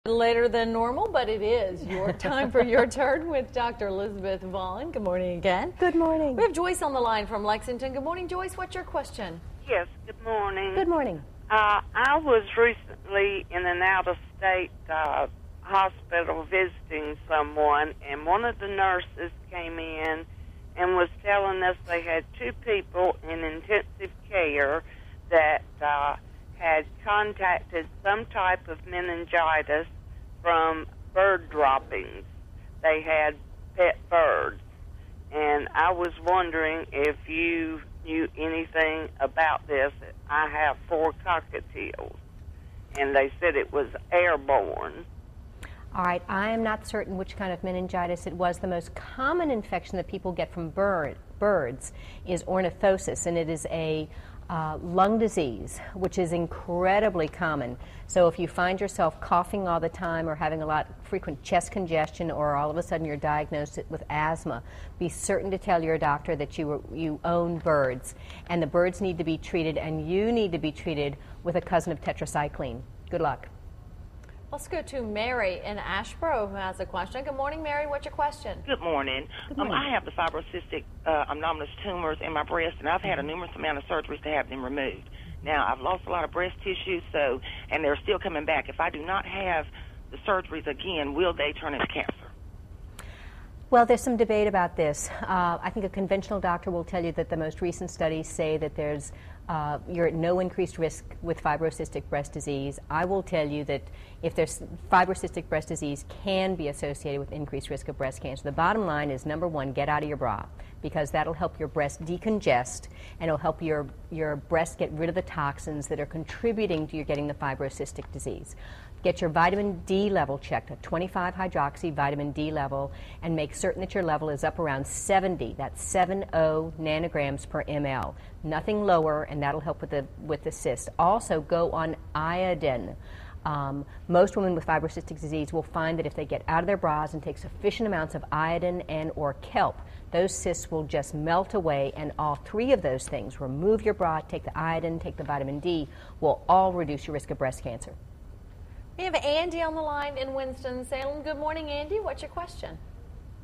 Later than normal, but it is your time for your turn with Dr. Elizabeth Vaughan. Good morning again. Good morning. We have Joyce on the line from Lexington. Good morning, Joyce. What's your question? Yes, good morning. Good morning. I was recently in an out-of-state hospital visiting someone, and one of the nurses came in and was telling us they had two people in intensive care that had contacted some type of meningitis from bird droppings. They had pet birds. And I was wondering if you knew anything about this. I have 4 cockatiels, and they said it was airborne. All right, I am not certain which kind of meningitis it was. The most common infection that people get from birds is ornithosis, and it is a lung disease, which is incredibly common. So if you find yourself coughing all the time or having frequent chest congestion, or all of a sudden you're diagnosed with asthma, be certain to tell your doctor that you own birds, and the birds need to be treated, and you need to be treated with a cousin of tetracycline. Good luck. Let's go to Mary in Ashboro, who has a question. Good morning, Mary. What's your question? Good morning. Good morning. I have the fibrocystic anomalous tumors in my breast, and I've had a numerous amount of surgeries to have them removed. Now, I've lost a lot of breast tissue, and they're still coming back. If I do not have the surgeries again, will they turn into cancer? Well, there's some debate about this. I think a conventional doctor will tell you that the most recent studies say that you're at no increased risk with fibrocystic breast disease. I will tell you that if there's fibrocystic breast disease can be associated with increased risk of breast cancer. The bottom line is, number one, get out of your bra, because that'll help your breast decongest, and it'll help your breast get rid of the toxins that are contributing to your getting the fibrocystic disease. Get your vitamin D level checked, a 25 hydroxy vitamin D level, and make certain that your level is up around 70. That's 70 nanograms per ml. Nothing lower, and that'll help with the cyst. Also, go on iodine. Most women with fibrocystic disease will find that if they get out of their bras and take sufficient amounts of iodine and or kelp, those cysts will just melt away, and all 3 of those things, remove your bra, take the iodine, take the vitamin D, will all reduce your risk of breast cancer. We have Andy on the line in Winston-Salem. Good morning, Andy. What's your question?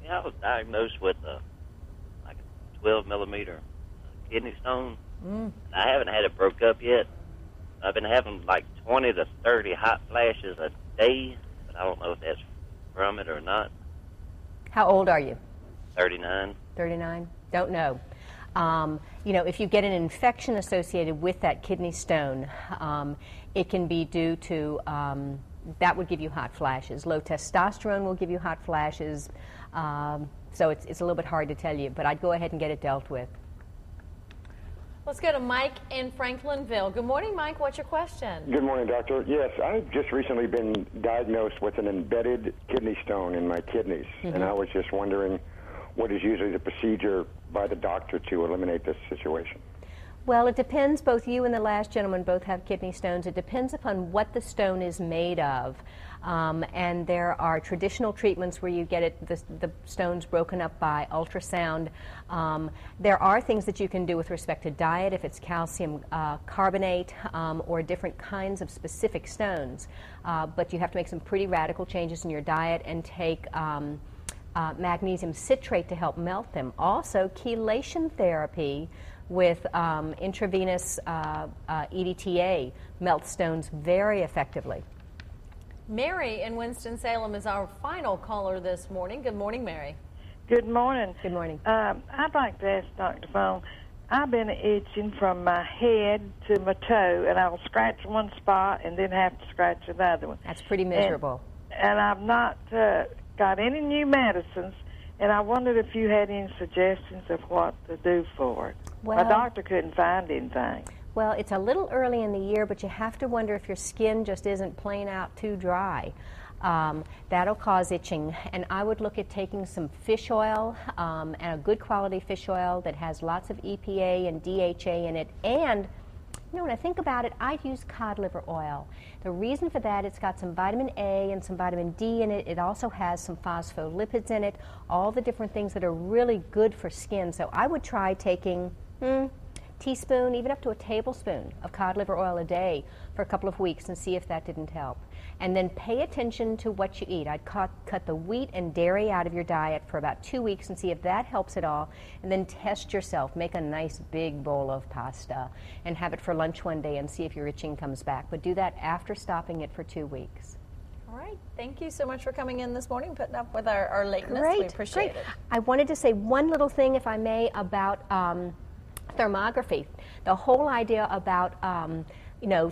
Yeah, I was diagnosed with a 12-millimeter kidney stone. I haven't had it broke up yet. I've been having like 20 to 30 hot flashes a day, but I don't know if that's from it or not. How old are you? 39. 39? Don't know. If you get an infection associated with that kidney stone, it can be due to, that would give you hot flashes. Low testosterone will give you hot flashes. So it's a little bit hard to tell you, but I'd go ahead and get it dealt with. Let's go to Mike in Franklinville. Good morning, Mike. What's your question? Good morning, doctor. Yes, I've just recently been diagnosed with an embedded kidney stone in my kidneys, and I was just wondering what is usually the procedure by the doctor to eliminate this situation. Well, it depends. Both you and the last gentleman both have kidney stones. It depends upon what the stone is made of. And there are traditional treatments where you get the stones broken up by ultrasound. There are things that you can do with respect to diet, if it's calcium carbonate or different kinds of specific stones. But you have to make some pretty radical changes in your diet and take magnesium citrate to help melt them. Also, chelation therapy with intravenous EDTA melts stones very effectively. Mary in Winston-Salem is our final caller this morning. Good morning, Mary. Good morning. Good morning. I'd like to ask Dr. Vaughan, I've been itching from my head to my toe, and I'll scratch one spot and then have to scratch another one. That's pretty miserable. And I've not got any new medicines, and I wondered if you had any suggestions of what to do for it. Well, my doctor couldn't find anything. Well, it's a little early in the year, but you have to wonder if your skin just isn't plain out too dry. That'll cause itching, and I would look at taking some fish oil, and a good quality fish oil that has lots of EPA and DHA in it. And when I think about it, I'd use cod liver oil. The reason for that, it's got some vitamin A and some vitamin D in it. It also has some phospholipids in it, all the different things that are really good for skin. So I would try taking teaspoon, even up to a tablespoon of cod liver oil a day for a couple of weeks and see if that didn't help. And then pay attention to what you eat. I'd cut the wheat and dairy out of your diet for about 2 weeks and see if that helps at all. And then test yourself. Make a nice big bowl of pasta and have it for lunch one day and see if your itching comes back. But do that after stopping it for 2 weeks. All right. Thank you so much for coming in this morning, putting up with our lateness. Great. We appreciate it. I wanted to say one little thing, if I may, about thermography. The whole idea about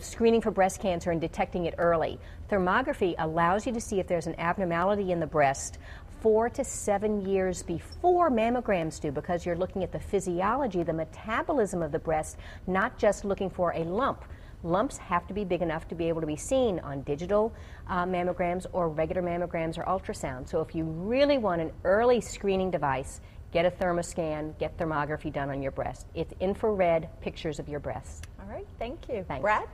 screening for breast cancer and detecting it early. Thermography allows you to see if there's an abnormality in the breast 4 to 7 years before mammograms do, because you're looking at the physiology, the metabolism of the breast, not just looking for a lump. Lumps have to be big enough to be able to be seen on digital mammograms or regular mammograms or ultrasound. So if you really want an early screening device, get a thermoscan, get thermography done on your breast. It's infrared pictures of your breasts. All right, thank you. Thanks. Brad?